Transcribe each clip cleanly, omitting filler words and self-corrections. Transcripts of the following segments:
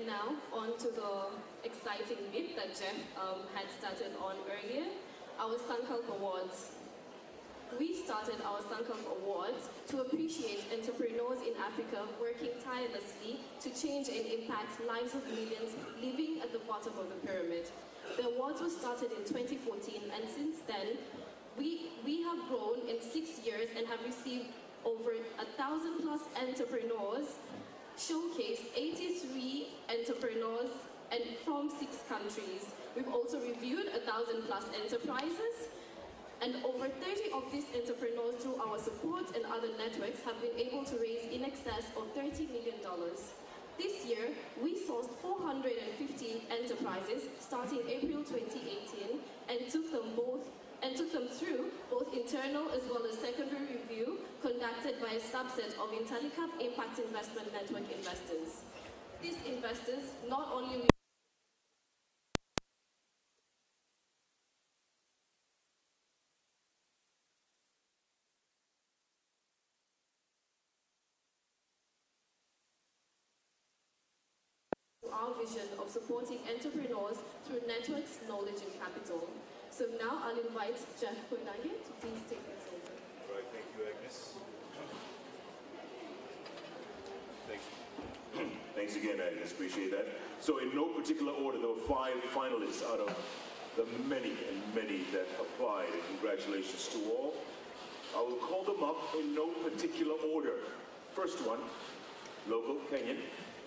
now on to the exciting bit that Jeff had started on earlier, our Sankalp Awards. We started our Sankalp Awards to appreciate entrepreneurs in Africa working tirelessly to change and impact lives of millions living at the bottom of the pyramid. The awards were started in 2014, and since then, we have grown in 6 years and have received over 1,000 plus entrepreneurs, showcased 83 entrepreneurs and from 6 countries. We've also reviewed 1,000 plus enterprises, and over 30 of these entrepreneurs, through our support and other networks, have been able to raise in excess of $30 million. This year, we sourced 450 enterprises starting April 2018 and took them through both internal as well as secondary review conducted by a subset of IntelliCap Impact Investment Network investors. These investors not only our vision of supporting entrepreneurs through networks, knowledge, and capital. So now I'll invite Jeff Koinange to please take this over. All right, thank you, Agnes. Thanks again, Agnes. Appreciate that. So in no particular order, there were 5 finalists out of the many and many that applied. And congratulations to all. I will call them up in no particular order. First one, local, Kenyan.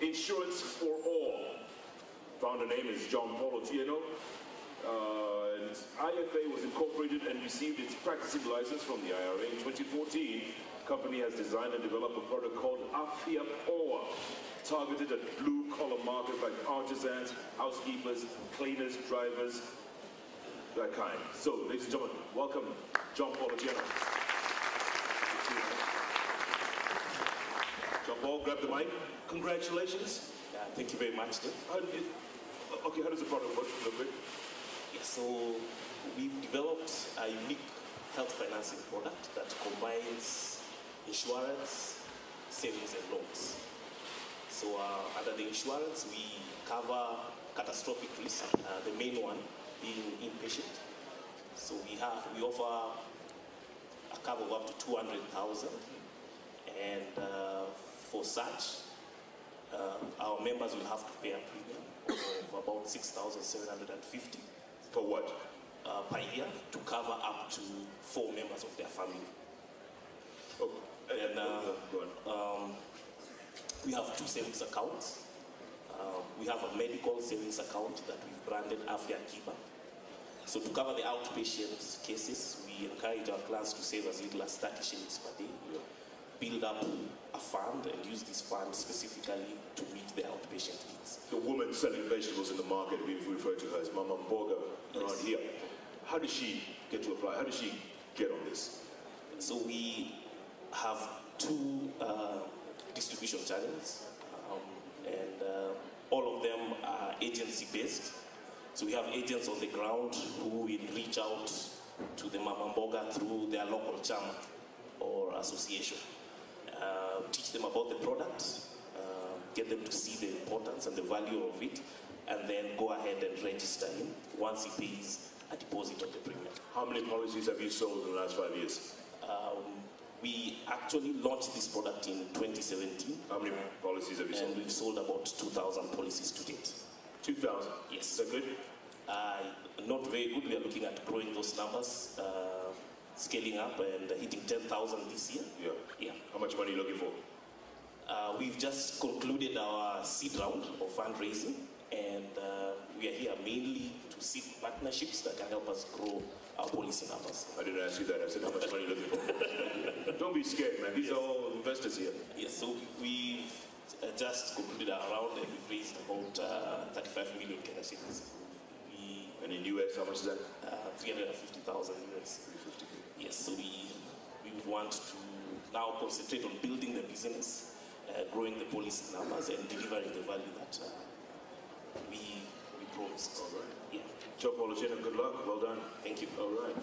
Insurance for All. Founder name is John Paul Otieno. And IFA was incorporated and received its practicing license from the IRA in 2014. The company has designed and developed a product called Afia Power, targeted at blue-collar markets like artisans, housekeepers, cleaners, drivers, that kind. So, ladies and gentlemen, welcome John Paul Otieno. John Paul, grab the mic. Congratulations. Thank you very much. How does the product work a little bit? Yeah, so we've developed a unique health financing product that combines insurance, savings, and loans. So under the insurance, we cover catastrophic risk, the main one being inpatient. So we offer a cover of up to 200,000, and for such, our members will have to pay a premium of about 6,750 for what? Per year to cover up to 4 members of their family. Oh, and we have 2 savings accounts. We have a medical savings account that we've branded Afia Kiba. So to cover the outpatient cases, we encourage our clients to save as little as 30 shillings per day. Build up a fund and use this fund specifically to meet the outpatient needs. The woman selling vegetables in the market, we've referred to her as Mama Mboga around here. How does she get to apply? How does she get on this? So we have 2 distribution channels, and all of them are agency-based. So we have agents on the ground who will reach out to the Mama Mboga through their local chama or association. Teach them about the product, get them to see the importance and the value of it, and then go ahead and register him once he pays a deposit of the premium. How many policies have you sold in the last 5 years? We actually launched this product in 2017. How many policies have you sold? And we've sold about 2,000 policies to date. 2,000? Yes. Is that good? Not very good. We are looking at growing those numbers. Scaling up and hitting 10,000 this year. Yeah. How much money are you looking for? We've just concluded our seed round of fundraising, and we are here mainly to seek partnerships that can help us grow our policy numbers. I didn't ask you that. I said how much money are you looking for? Don't be scared, man. These are all investors here. Yes, so we've just concluded our round and we've raised about 35 million Kenya shillings. And in US, how much is that? 350,000 US. Yes, so we would want to now concentrate on building the business, growing the policy numbers, and delivering the value that we promised. All right. Yeah. Joe Pologena, good luck. Well done. Thank you. All right.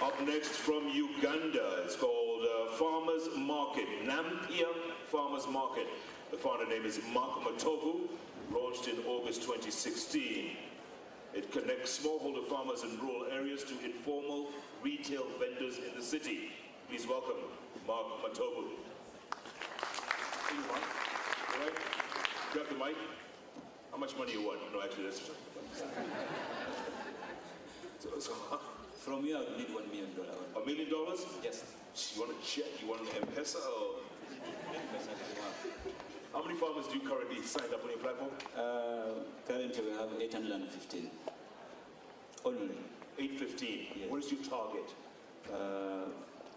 Up next from Uganda, it's called called Farmers Market, Nampia Farmers Market. The founder name is Mark Matovu, launched in August 2016. It connects smallholder farmers in rural areas to informal retail vendors in the city. Please welcome Mark Matovu. All right, grab the mic. How much money you want? No, actually, that's... so, From you, I would need $1 million. $1 million? Yes. You want a check? You want an M-Pesa? Or... How many farmers do you currently sign up on your platform? Currently, we have 815. Only. 815? Yes. What is your target?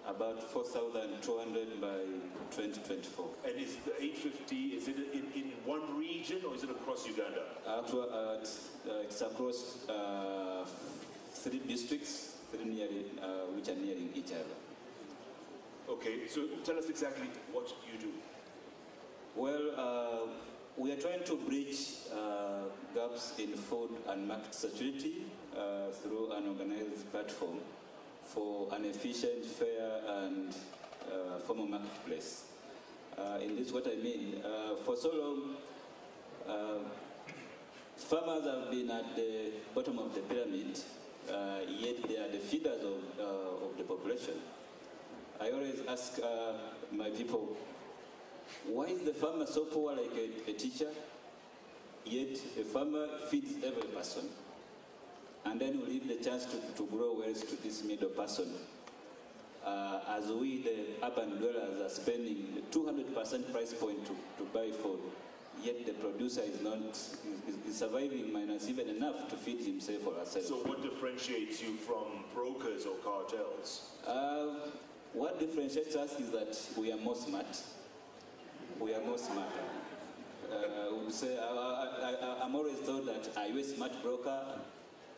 About 4,200 by 2024. And is the 850, is it in one region or is it across Uganda? Actually, it's across 3 districts, which are nearing each other. Okay, so tell us exactly what you do. Well, we are trying to bridge gaps in food and market security through an organized platform for an efficient, fair, and formal marketplace. In this, what I mean, for so long, farmers have been at the bottom of the pyramid, yet they are the feeders of the population. I always ask my people, why is the farmer so poor like a teacher, yet a farmer feeds every person? And then we leave the chance to grow wealth to this middle person. As we, the urban dwellers, are spending 200% price point to buy food, yet the producer is surviving minus even enough to feed himself or herself. So what differentiates you from brokers or cartels? What differentiates us is that we are more smart. We are more smart. I'm always told that, are you a smart broker?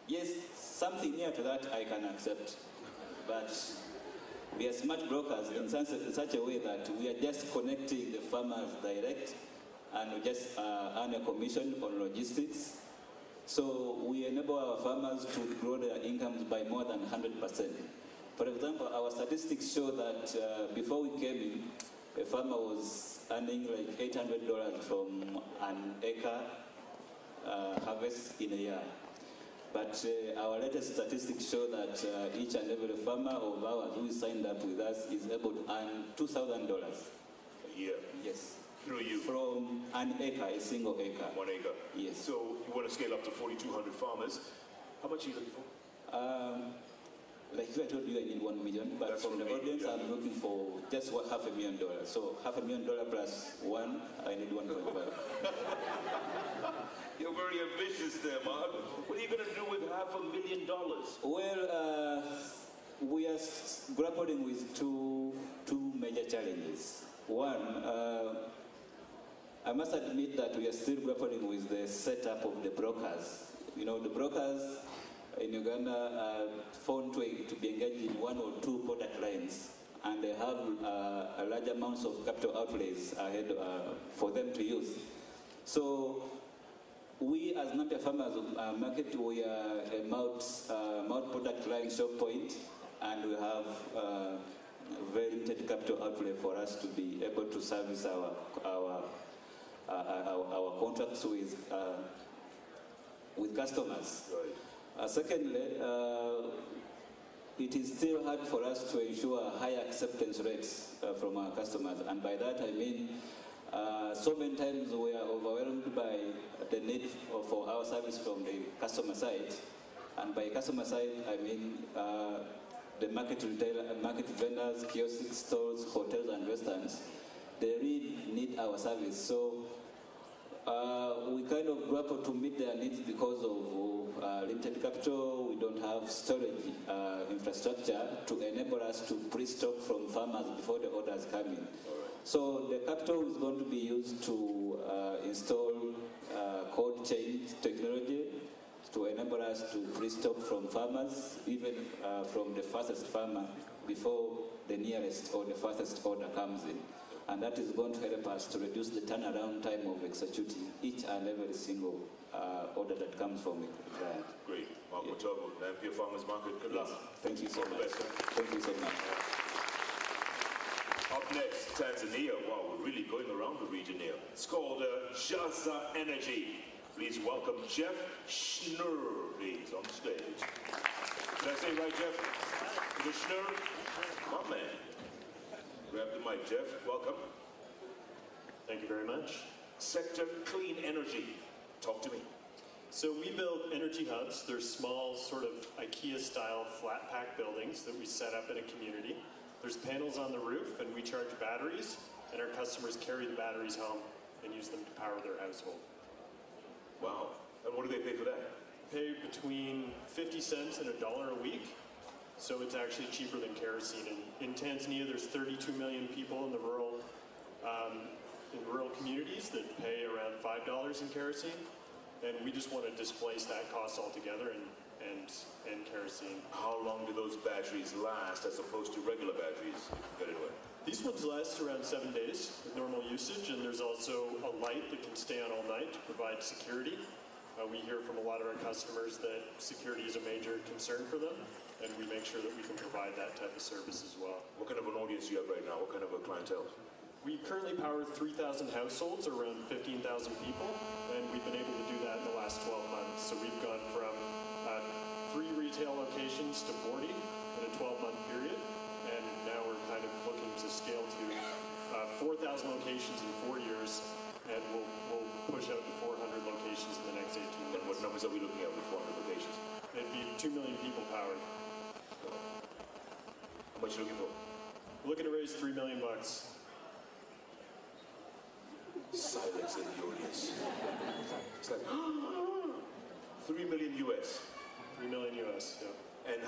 Yes, something near to that I can accept. But we are smart brokers in such a way that we are just connecting the farmers direct, and we just earn a commission on logistics. So we enable our farmers to grow their incomes by more than 100%. For example, our statistics show that before we came in, a farmer was earning like $800 from an acre harvest in a year. But our latest statistics show that each and every farmer of ours who is signed up with us is able to earn $2,000 a year? Yes. Through you? From an acre, a single acre. 1 acre? Yes. So you want to scale up to 4,200 farmers. How much are you looking for? Like I told you, I need $1 million, but That's from the audience, yeah. I'm looking for just $500,000. So $500,000 plus 1, I need 1.5. You're very ambitious there, Mark. What are you going to do with $500,000? Well, we are grappling with two major challenges. One, I must admit that we are still grappling with the setup of the brokers. You know, the brokers in Uganda are found to be engaged in 1 or 2 product lines, and they have a large amounts of capital outlays ahead for them to use. So we as Nampia Farmers Market, we are a mount product line shop point, and we have very limited capital outlay for us to be able to service our contracts with customers. Right. Secondly, it is still hard for us to ensure high acceptance rates from our customers, and by that I mean so many times we are overwhelmed by the need for our service from the customer side, and by customer side I mean the market vendors, kiosk stores, hotels and restaurants. They really need our service. So we kind of grapple to meet their needs because of limited capital. We don't have storage infrastructure to enable us to pre-stock from farmers before the orders come in. So the capital is going to be used to install cold chain technology to enable us to pre-stock from farmers, even from the fastest farmer, before the nearest or the fastest order comes in. And that is going to help us to reduce the turnaround time of executing each and every single order that comes from a client. Great. Mark Matovu, Yeah. Nampia Farmers Market, good luck. Thank you so All the much. best. Thank you so much. Up next, Tanzania. Wow, we're really going around the region here. It's called Jaza Energy. Please welcome Jeff Schnurr, please, on stage. Did I say it right, Jeff? Is it Schnurr? My man. Grab the mic, Jeff. Welcome. Thank you very much. Sector Clean Energy. Talk to me. So we build energy hubs. They're small, sort of IKEA-style flat pack buildings that we set up in a community. There's panels on the roof, and we charge batteries, and our customers carry the batteries home and use them to power their household. Wow. And what do they pay for that? Pay between 50 cents and $1 a week, so it's actually cheaper than kerosene. In Tanzania, there's 32 million people in the rural communities that pay around $5 in kerosene, and we just want to displace that cost altogether and kerosene. How long do those batteries last as opposed to regular batteries? Get it away. These ones last around 7 days with normal usage, and there's also a light that can stay on all night to provide security. We hear from a lot of our customers that security is a major concern for them, and we make sure that we can provide that type of service as well. What kind of an audience do you have right now? What kind of a clientele? We currently power 3,000 households, or around 15,000 people, and we've been able to do that in the last 12 months. So we've gone from 3 retail locations to 40 in a 12-month period, and now we're kind of looking to scale to 4,000 locations in 4 years, and we'll push out to 400 locations in the next 18 months. And what numbers are we looking at with 400 locations? It'd be 2 million people powered. How much are you looking for? We're looking to raise $3 million. Silence in the audience. It's like, 3 million US. 3 million US, yeah. And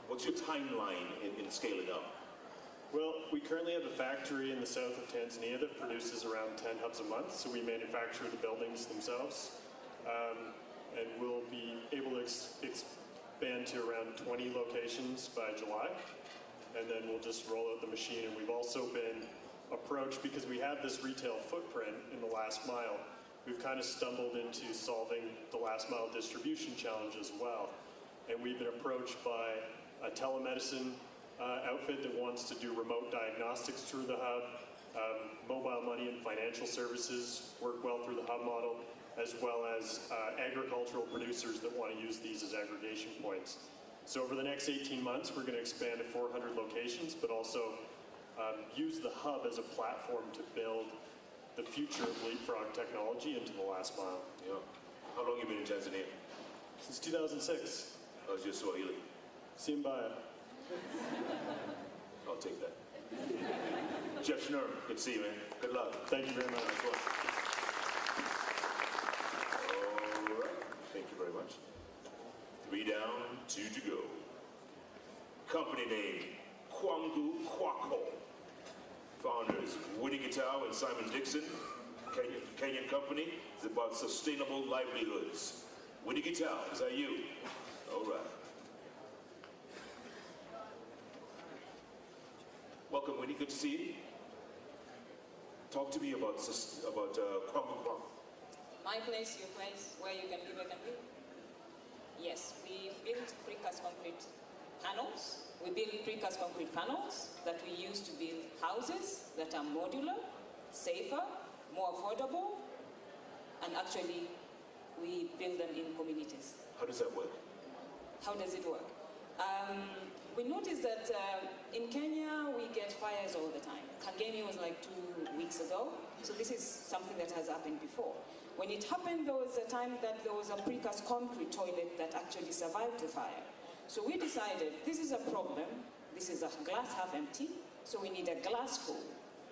what's your timeline in scaling up? Well, we currently have a factory in the south of Tanzania that produces around 10 hubs a month, so we manufacture the buildings themselves. And we'll be able to expand to around 20 locations by July, and then we'll just roll out the machine. And we've also been approached, because we have this retail footprint in the last mile, we've kind of stumbled into solving the last mile distribution challenge as well. And we've been approached by a telemedicine outfit that wants to do remote diagnostics through the hub. Mobile money and financial services work well through the hub model, as well as agricultural producers that want to use these as aggregation points. So over the next 18 months, we're going to expand to 400 locations, but also use the hub as a platform to build the future of leapfrog technology into the last mile. Yeah. How long have you been in Tanzania? Since 2006. I was just Swahili. Simbaya. I'll take that. Jeff Schnurr, good to see you, man. Good luck. Thank you very much. All right. Thank you very much. 3 down, 2 to go. Company name, Kwangu Kwako. Founders, Winnie Gitao and Simon Dixon. Kenyan company. It's about sustainable livelihoods. Winnie Gitao, is that you? All right. Welcome, Winnie. Good to see you. Talk to me about Kwangu Kwako. My place, your place, where you can live, I can live. Yes, we build precast concrete panels. We build precast concrete panels that we use to build houses that are modular, safer, more affordable, and actually we build them in communities. How does that work? How does it work? We noticed that in Kenya we get fires all the time. Kangemi was like 2 weeks ago, so this is something that has happened before. When it happened, there was a time that there was a precast concrete toilet that actually survived the fire. So we decided this is a problem, this is a glass half empty, so we need a glass full.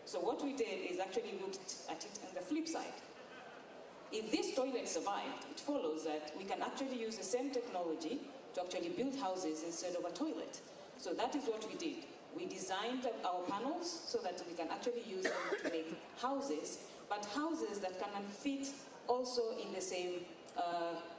So what we did is actually looked at it on the flip side. If this toilet survived, it follows that we can actually use the same technology to actually build houses instead of a toilet. So that is what we did. We designed our panels so that we can actually use them to make houses, but houses that can fit also in the same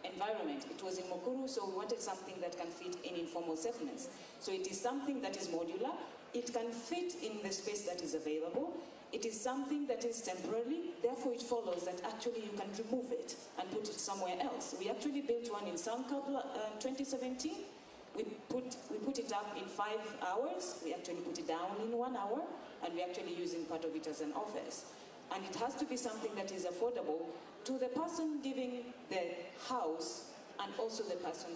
environment. It was in Mukuru, so we wanted something that can fit in informal settlements. So it is something that is modular. It can fit in the space that is available. It is something that is temporary, therefore it follows that actually you can remove it and put it somewhere else. We actually built one in Sankalp 2017. We put it up in 5 hours. We actually put it down in 1 hour. and we're actually using part of it as an office. And it has to be something that is affordable to the person giving the house and also the person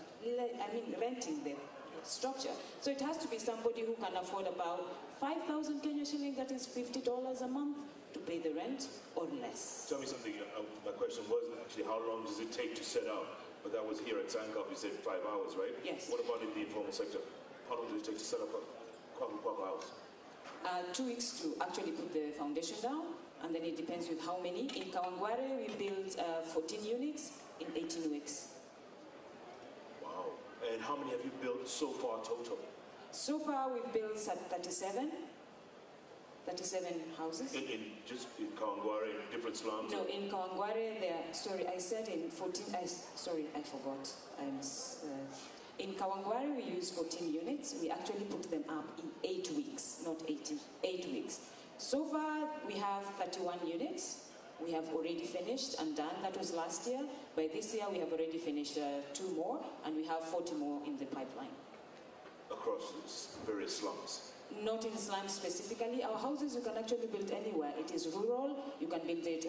renting the structure. So it has to be somebody who can afford about 5,000 Kenya shillings, that is $50 a month, to pay the rent or less. Tell me something. My question was actually, how long does it take to set up? But that was here at Sankalp, you said 5 hours, right? Yes. What about in the informal sector? How long does it take to set up a Kwaku house? 2 weeks to actually put the foundation down, and then it depends with how many. In Kawangware, we built 14 units in 18 weeks. Wow. And how many have you built so far total? So far, we've built 37 houses. Just in Kawangware, in different slums? No, in Kawangware, I said in 14, I forgot. In Kawangware, we use 14 units. We actually put them up in 8 weeks, not 80, 8 weeks. So far, we have 31 units. We have already finished and done. That was last year. By this year, we have already finished 2 more, and we have 40 more in the pipeline. Across various slums? Not in slums specifically. Our houses you can actually build anywhere. It is rural. You can build it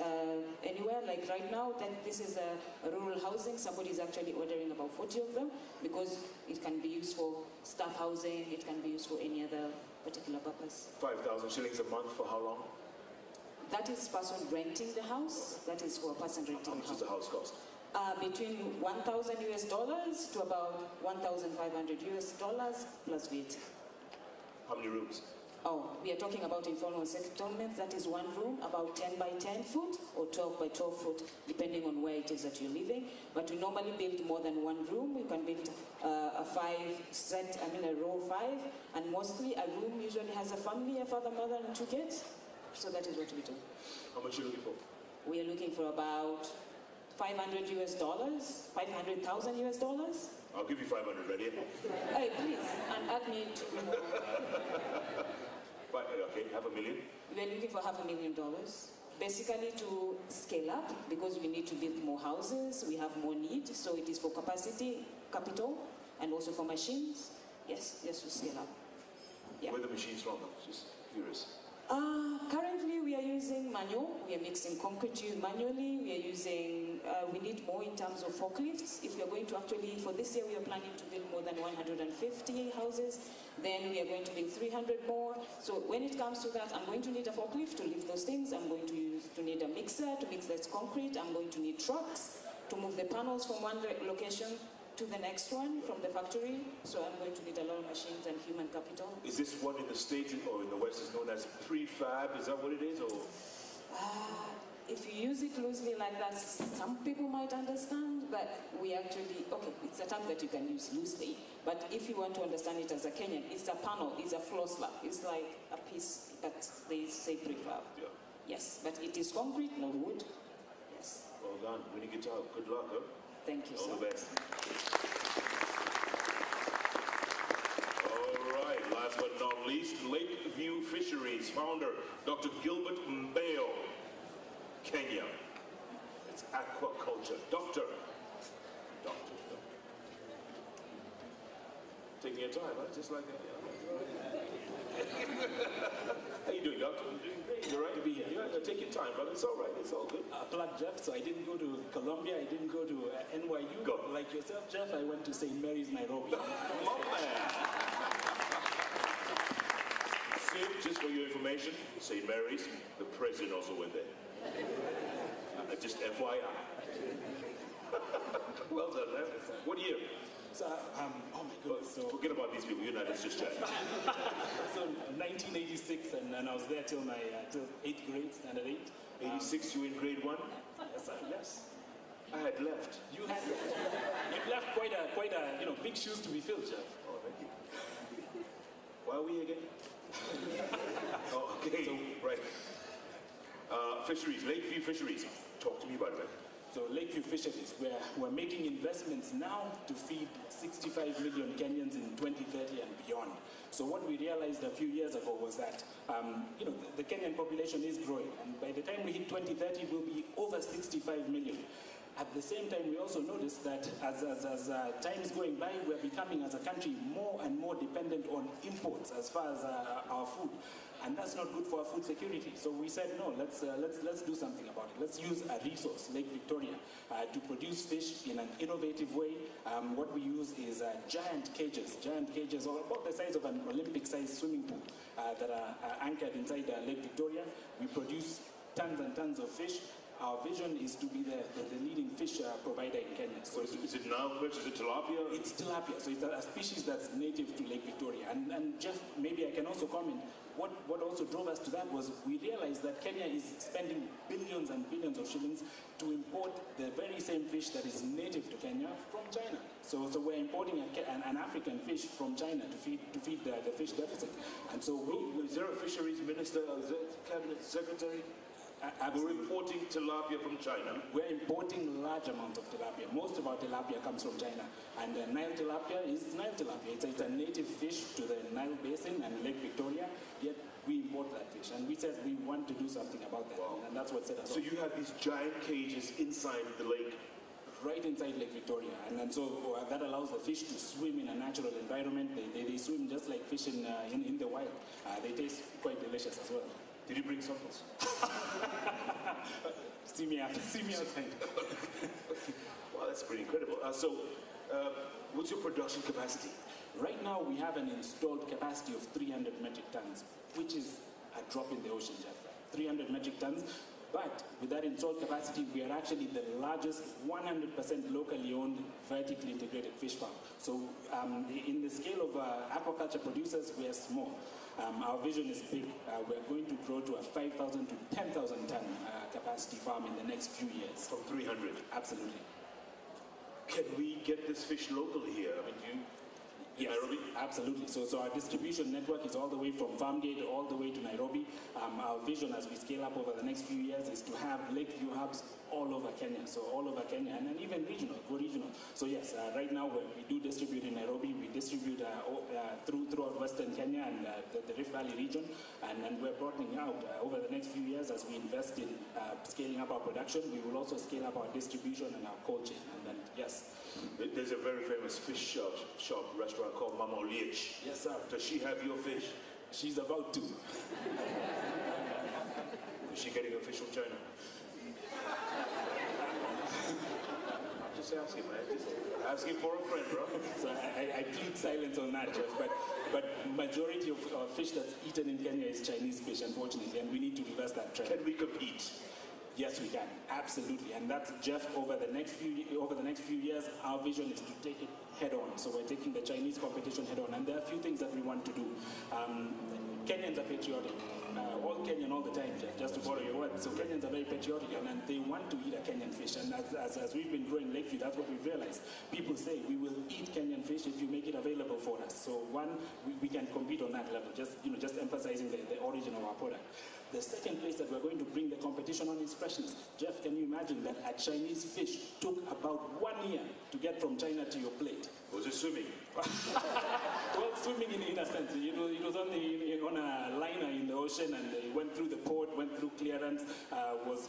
anywhere. Like right now, this is a rural housing. Somebody is actually ordering about 40 of them because it can be used for staff housing. It can be used for any other particular purpose. 5,000 shillings a month for how long? That is person renting the house. That is for a person renting the house. How much does the house cost? Between $1,000 to about $1,500 plus VAT. How many rooms? Oh, we are talking about informal settlements. That is 1 room, about 10 by 10 foot or 12 by 12 foot, depending on where it is that you're living. But we normally build more than 1 room. You can build a row 5, and mostly a room usually has a family, a father, mother, and 2 kids. So that is what we do. How much are you looking for? We are looking for about $500,000. I'll give you 500, ready? Hey, please, and add me 2 more. Okay, $500,000. We are looking for $500,000, basically to scale up because we need to build more houses. We have more need, so it is for capacity, capital, and also for machines. Yes, to scale up. Yeah. Where are the machines from? Just curious. Currently, we are using manual. We are mixing concrete manually. We are using, we need more in terms of forklifts. If we are going to actually, for this year, we are planning to build more than 150 houses. Then we are going to build 300 more. So when it comes to that, I'm going to need a forklift to lift those things. I'm going to need a mixer to mix that concrete. I'm going to need trucks to move the panels from one location to the next one from the factory. So I'm going to need a lot of machines and human capital. Is this one in the States or in the West is known as prefab? Is that what it is? Or if you use it loosely like that, some people might understand, but we actually, okay, it's a term that you can use loosely, but if you want to understand it as a Kenyan, it's a panel, it's a floor slab, it's like a piece, but they say prefab. Yeah. Yes, but it is concrete, not wood. Yes. Well done. Winning guitar. Good luck, huh? Thank you, sir. All the best. All right, last but not least, Lakeview Fisheries founder, Dr. Gilbert Mbeo, Kenya. It's aquaculture. Doctor. Taking your time, huh? Just like that. How you doing, Doctor? You doing great. You all right? To be here. Yeah, take your time, brother. It's all right. It's all good. Plug Jeff, so I didn't go to Columbia, I didn't go to NYU. Go. But like yourself, Jeff, I went to St. Mary's, Nairobi. My man. Sid, just for your information, St. Mary's, the president also went there. Just FYI. Well done, man. What year? So, oh my goodness. So, Forget about these people. You're not. Let's just chat. so 1986, and I was there till my till 8th grade, standard 8. 86, you in grade 1? Yes, sir, yes. I had left. You left quite a big shoes to be filled, Jeff. Oh, thank you. Why are we here again? Oh, okay, So- right. Fisheries, Lakeview Fisheries. Talk to me about it. So Lakeview Fisheries, we're making investments now to feed 65 million Kenyans in 2030 and beyond. So what we realized a few years ago was that, the Kenyan population is growing, and by the time we hit 2030, we'll be over 65 million. At the same time, we also noticed that as time is going by, we're becoming, as a country, more and more dependent on imports as far as our food. and that's not good for our food security. So we said, no, let's do something about it. Let's use a resource, Lake Victoria, to produce fish in an innovative way. What we use is giant cages, or about the size of an Olympic-sized swimming pool that are anchored inside Lake Victoria. We produce tons and tons of fish. Our vision is to be the leading fish provider in Kenya. So is it now fish? Is it tilapia? It's tilapia, so it's a species that's native to Lake Victoria. And Jeff, maybe I can also comment, what also drove us to that was we realized that Kenya is spending billions and billions of shillings to import the very same fish that is native to Kenya from China. So we're importing an African fish from China to feed the fish deficit. And so is there a fisheries minister? Is there a cabinet secretary? We're importing tilapia from China. We're importing large amounts of tilapia. Most of our tilapia comes from China. And Nile tilapia is Nile tilapia. It's a native fish to the Nile Basin and Lake Victoria, yet we import that fish. And we said we want to do something about that. Wow. And that's what set us off. So you have these giant cages inside the lake? Right inside Lake Victoria. And so that allows the fish to swim in a natural environment. They swim just like fish in the wild. They taste quite delicious as well. Did you bring samples? See me outside. Wow, that's pretty incredible. What's your production capacity? Right now, we have an installed capacity of 300 metric tons, which is a drop in the ocean, Jeff. 300 metric tons. But with that installed capacity, we are actually the largest 100% locally owned, vertically integrated fish farm. So in the scale of aquaculture producers, we are small. Our vision is big. We're going to grow to a 5,000 to 10,000 ton capacity farm in the next few years. From 300? Absolutely. Can we get this fish locally here? I mean, do you... Yes, Nairobi? Absolutely. So our distribution network is all the way from Farmgate all the way to Nairobi. Our vision as we scale up over the next few years is to have Lakeview hubs all over Kenya. So all over Kenya and then even go regional. So yes, right now we do distribute in Nairobi. We distribute throughout Western Kenya and the Rift Valley region. And we're broadening out over the next few years as we invest in scaling up our production. We will also scale up our distribution and our cold chain. And then, yes. There's a very famous fish shop restaurant called Mama Oliech. Yes, sir. Does she have your fish? She's about to. Is she getting her fish from China? I'm just asking, man. Just asking for a friend, bro. So I plead silence on that, Jeff. But majority of fish that's eaten in Kenya is Chinese fish, unfortunately, and we need to reverse that trend. Can we compete? Yes, we can. Absolutely. And that's, Jeff, over the next few years, our vision is to take it head on. So we're taking the Chinese competition head on. And there are a few things that we want to do. Kenyans are patriotic. All Kenyan all the time, Jeff, just to borrow your words. So Kenyans are very patriotic and they want to eat a Kenyan fish. And as we've been growing Lakeview, that's what we've realized. People say we will eat Kenyan fish if you make it available for us. So one, we can compete on that level, just emphasizing the origin of our product. The second place that we're going to bring the competition on is freshness. Jeff, can you imagine that a Chinese fish took about 1 year to get from China to your plate? Was it swimming? Well, swimming in a sense. It was on a liner in the ocean, and it went through the port, went through clearance, was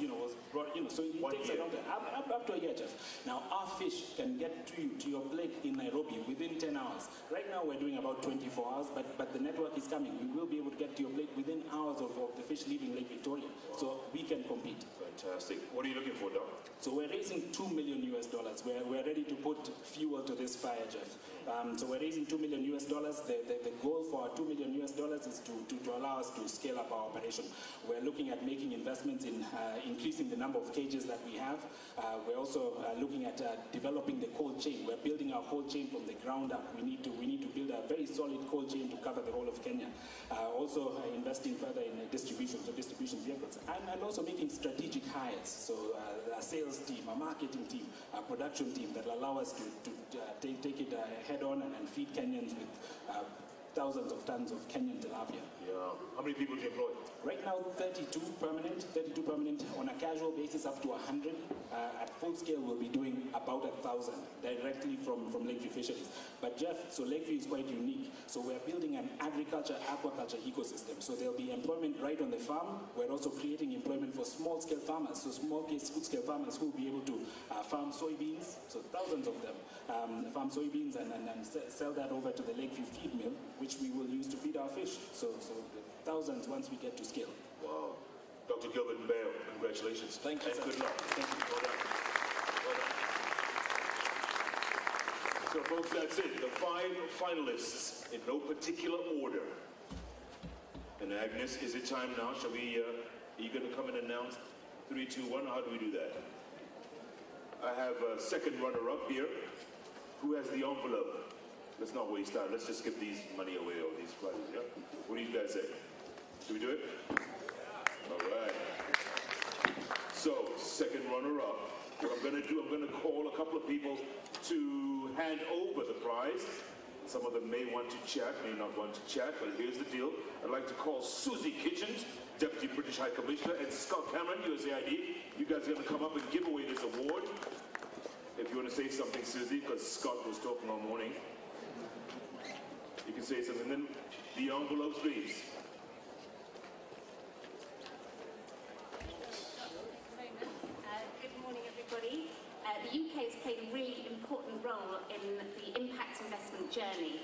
brought, so it takes a long time, up to a year, Jeff. Now, our fish can get to your plate in Nairobi within 10 hours. Right now, we're doing about 24 hours, but the network is coming. We will be able to get to your plate within hours of the fish leaving Lake Victoria. So we can compete. Fantastic. What are you looking for, Doc? So we're raising $2 million. We're ready to put fuel to this fire, Jeff. So we're raising $2 million. The goal for our $2 million is to allow us to scale up our operation. We're looking at making investments in increasing the number of cages that we have. We're also looking at developing the cold chain. We're building our cold chain from the ground up. We need to build a very solid cold chain to cover the whole of Kenya. Also investing further in distribution vehicles, and also making strategic hires. So a sales team, a marketing team, a production team that will allow us to take it head on and feed Kenyans with thousands of tons of Kenyan tilapia. Yeah. How many people do you employ? Right now, 32 permanent. On a casual basis, up to 100. At full scale, we'll be doing about 1,000 directly from Lakeview Fisheries. But Jeff, so Lakeview is quite unique. So we're building an aquaculture ecosystem. So there'll be employment right on the farm. We're also creating employment for small-scale farmers. So food-scale farmers who will be able to farm soybeans, so thousands of them, farm soybeans and sell that over to the Lakeview feed mill, which we will use to feed our fish. So thousands once we get to scale. Wow. Dr. Gilbert Mbeo, congratulations. Thank you, and sir. good luck. Thank you. Well done. Well done. So folks, that's it. The 5 finalists in no particular order. And Agnes, is it time now? Shall we, are you going to come and announce 3, 2, 1? How do we do that? I have a second runner-up here. Who has the envelope? Let's not waste time. Let's just give these money away, or these prizes, yeah? What do you guys say? Should we do it? All right. So, second runner-up. What I'm going to do, I'm going to call a couple of people to hand over the prize. Some of them may want to chat, may not want to chat, but here's the deal. I'd like to call Susie Kitchens, Deputy British High Commissioner, and Scott Cameron, USAID. You guys are going to come up and give away this award. If you want to say something, Susie, because Scott was talking all morning. You can say something. Then the envelopes, please. Good morning, everybody. The UK has played a really important role in the impact investment journey.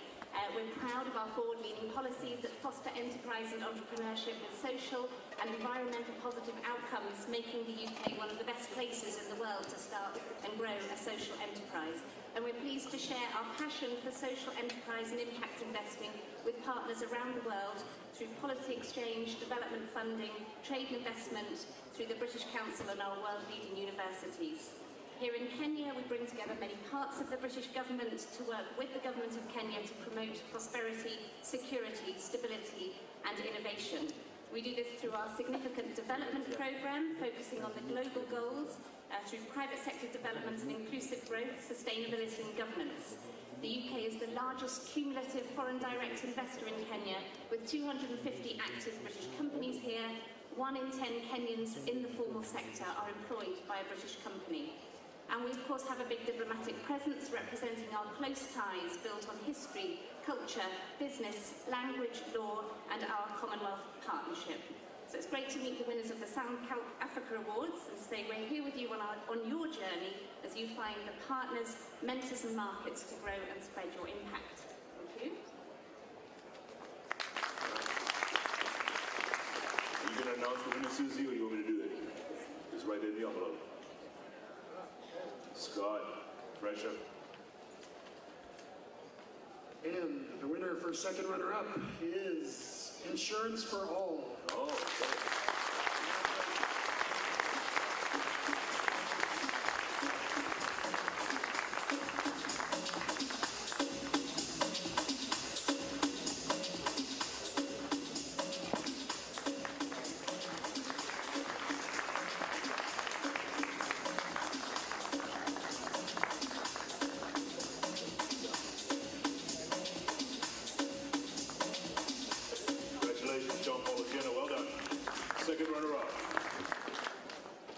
We're proud of our forward-leaning policies that foster enterprise and entrepreneurship with social and environmental positive outcomes, making the UK one of the best places in the world to start and grow a social enterprise. And we're pleased to share our passion for social enterprise and impact investing with partners around the world through policy exchange, development funding, trade and investment, through the British Council and our world-leading universities. Here in Kenya, we bring together many parts of the British government to work with the government of Kenya to promote prosperity, security, stability, and innovation. We do this through our significant development programme, focusing on the global goals, through private sector development and inclusive growth, sustainability and governance. The UK is the largest cumulative foreign direct investor in Kenya, with 250 active British companies here. 1 in 10 Kenyans in the formal sector are employed by a British company. And we, of course, have a big diplomatic presence representing our close ties built on history, culture, business, language, law, and our Commonwealth partnership. So it's great to meet the winners of the Sankalp Africa Awards and say we're here with you on your journey as you find the partners, mentors, and markets to grow and spread your impact. Thank you. Are you going to announce the winner, Susie, or you want me to do it? It's right there in the envelope. Scott, pressure. And the winner for second runner-up is Insurance for All. Oh, okay.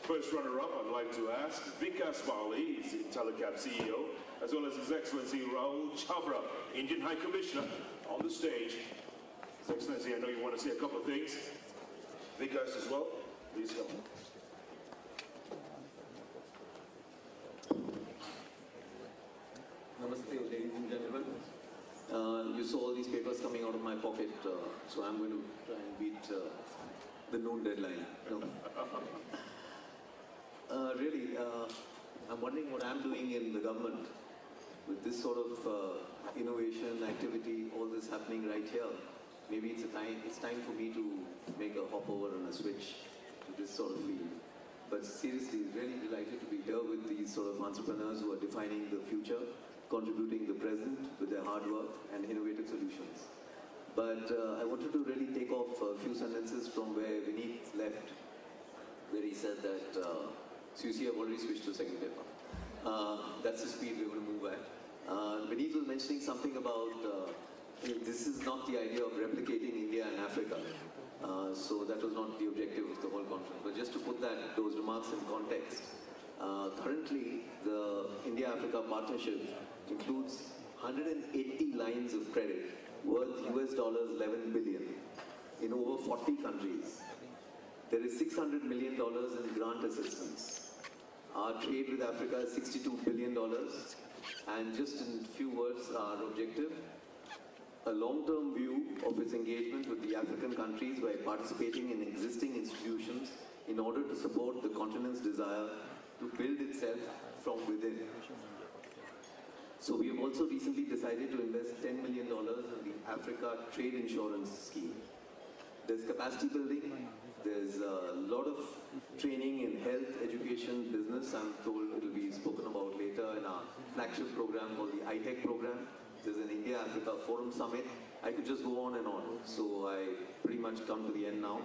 First runner-up, I'd like to ask Vikas Bali, he's the Telecap CEO, as well as His Excellency Rahul Chabra, Indian High Commissioner, on the stage. His Excellency, I know you want to say a couple of things. Vikas as well, please come. Namaste, ladies and gentlemen. You saw all these papers coming out of my pocket, so I'm going to try and beat the noon deadline. No. Really, I'm wondering what I'm doing in the government with this sort of innovation, activity, all this happening right here. Maybe it's time for me to make a hop over and a switch to this sort of field. But seriously, really delighted to be here with these sort of entrepreneurs who are defining the future, contributing the present with their hard work and innovative solutions. But I wanted to really take off a few sentences from where Vineet left, where he said that, so you see I've already switched to second paper. That's the speed we're going to move at. Vineet was mentioning something about, this is not the idea of replicating India and Africa. So that was not the objective of the whole conference. But just to put those remarks in context, currently the India-Africa partnership includes 180 lines of credit worth US $11 billion in over 40 countries. There is $600 million in grant assistance. Our trade with Africa is $62 billion. And just in a few words, our objective, a long-term view of its engagement with the African countries by participating in existing institutions in order to support the continent's desire to build itself from within. So we have also recently decided to invest $10 million in the Africa Trade Insurance Scheme. There's capacity building, there's a lot of training in health, education, business. I'm told it will be spoken about later in our flagship program called the ITech program. There's an India-Africa Forum Summit. I could just go on and on. So I pretty much come to the end now.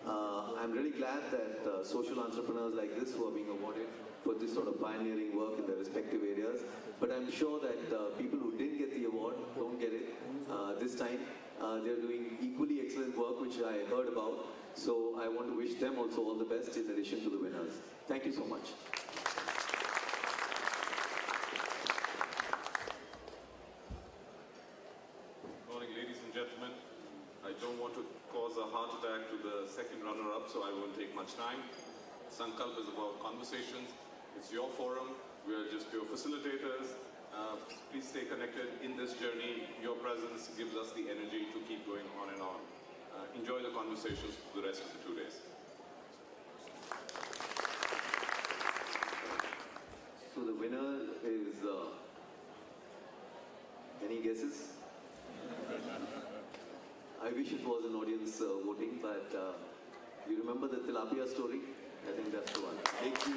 I'm really glad that social entrepreneurs like this who are being awarded for this sort of pioneering work in their respective areas. But I'm sure that people who didn't get the award don't get it this time. They're doing equally excellent work, which I heard about. So I want to wish them also all the best in addition to the winners. Thank you so much. Good morning, ladies and gentlemen. I don't want to cause a heart attack to the second runner-up, so I won't take much time. Sankalp is about conversations. It's your forum. We are just your facilitators. Please stay connected in this journey. Your presence gives us the energy to keep going on and on. Enjoy the conversations for the rest of the 2 days. So the winner is, any guesses? I wish it was an audience voting, but you remember the tilapia story? I think that's the one. Thank you.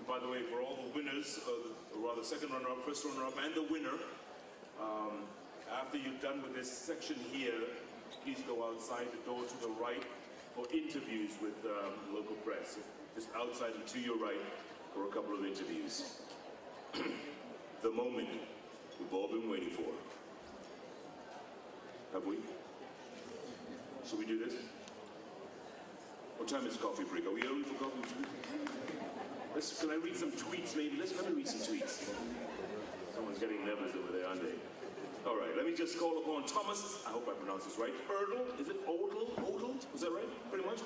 By the way, for all the winners, or rather second runner-up, first runner-up, and the winner, after you're done with this section here, please go outside the door to the right for interviews with local press. Just outside and to your right for a couple of interviews. The moment we've all been waiting for. Have we? Should we do this? What time is coffee break? Are we early for coffee? Can I read some tweets, maybe? Let me read some tweets. Someone's getting nervous over there, aren't they? All right, let me just call upon Thomas, I hope I pronounced this right, Erdl, is it Odl? Was that right, pretty much?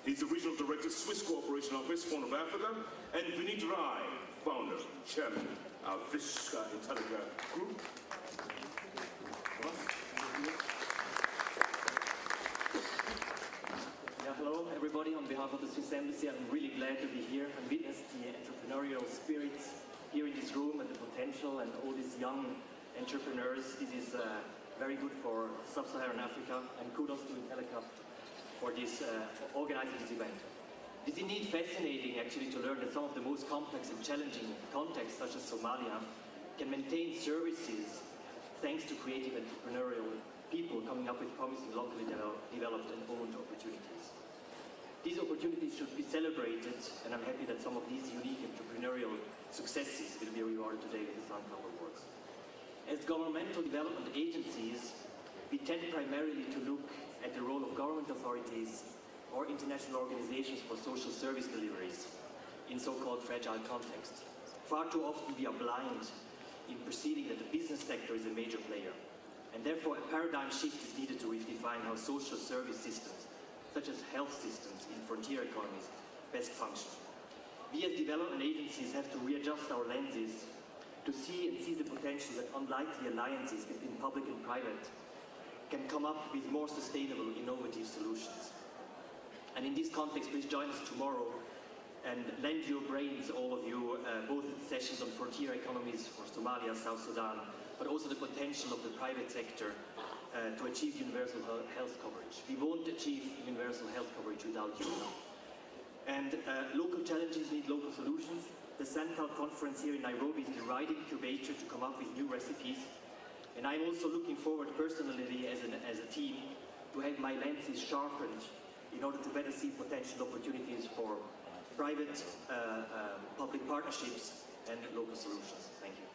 He's the Regional Director, Swiss Cooperation Office, Horn of Africa, and Vinit Rai, Founder, Chairman of Vishka Intellica Group. Hello, everybody. On behalf of the Swiss Embassy, I'm really glad to be here and witness the entrepreneurial spirit here in this room and the potential and all these young entrepreneurs. This is very good for Sub-Saharan Africa, and kudos to Intellica for this organizing this event. It's indeed fascinating, actually, to learn that some of the most complex and challenging contexts, such as Somalia, can maintain services thanks to creative entrepreneurial people coming up with promising locally developed and owned opportunities. These opportunities should be celebrated, and I'm happy that some of these unique entrepreneurial successes will be rewarded today with the Sankalp Awards. As governmental development agencies, we tend primarily to look at the role of government authorities or international organizations for social service deliveries in so-called fragile contexts. Far too often we are blind in perceiving that the business sector is a major player, and therefore a paradigm shift is needed to redefine how social service systems, such as health systems in frontier economies, best function. We as development agencies have to readjust our lenses to see and seize the potential that unlikely alliances between public and private can come up with more sustainable, innovative solutions. And in this context, please join us tomorrow and lend your brains, all of you, both in sessions on frontier economies for Somalia, South Sudan, but also the potential of the private sector to achieve universal health coverage. We won't achieve universal health coverage without you. And local challenges need local solutions. the Sankalp conference here in Nairobi is the right incubator to come up with new recipes. And I'm also looking forward personally as a team to have my lenses sharpened in order to better see potential opportunities for private public partnerships and local solutions. Thank you.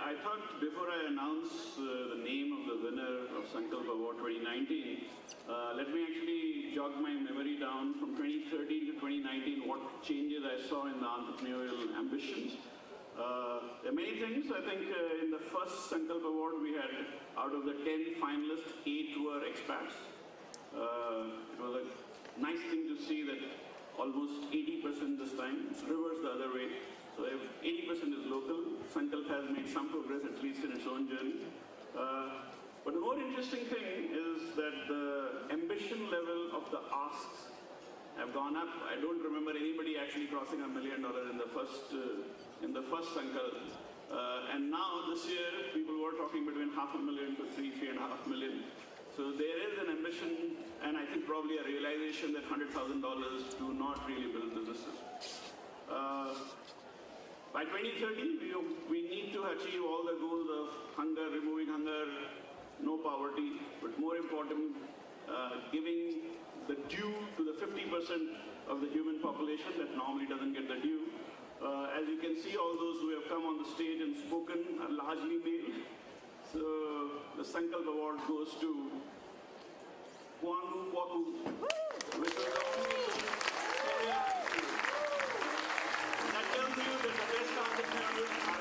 I thought before I announce the name of the winner of Sankalp Award 2019, let me actually jog my memory down from 2013 to 2019, what changes I saw in the entrepreneurial ambitions. There are many things. I think in the first Sankalp Award we had, out of the 10 finalists, 8 were expats. It was a nice thing to see that almost 80% this time. It's reversed the other way. So if 80% is local, Sankalp has made some progress, at least in its own journey. But the more interesting thing is that the ambition level of the asks have gone up. I don't remember anybody actually crossing $1 million in the first Sankalp. And now this year, people were talking between $500,000 to $3.5 million. So there is an ambition, and I think probably a realization that $100,000 do not really build businesses. By 2030, we need to achieve all the goals of hunger, removing hunger, no poverty, but more important, giving the due to the 50% of the human population that normally doesn't get the due. As you can see, all those who have come on the stage and spoken are largely male. So the Sankalp Award goes to Kwangu Kwaku, which is the only that tells you that the best entrepreneurs are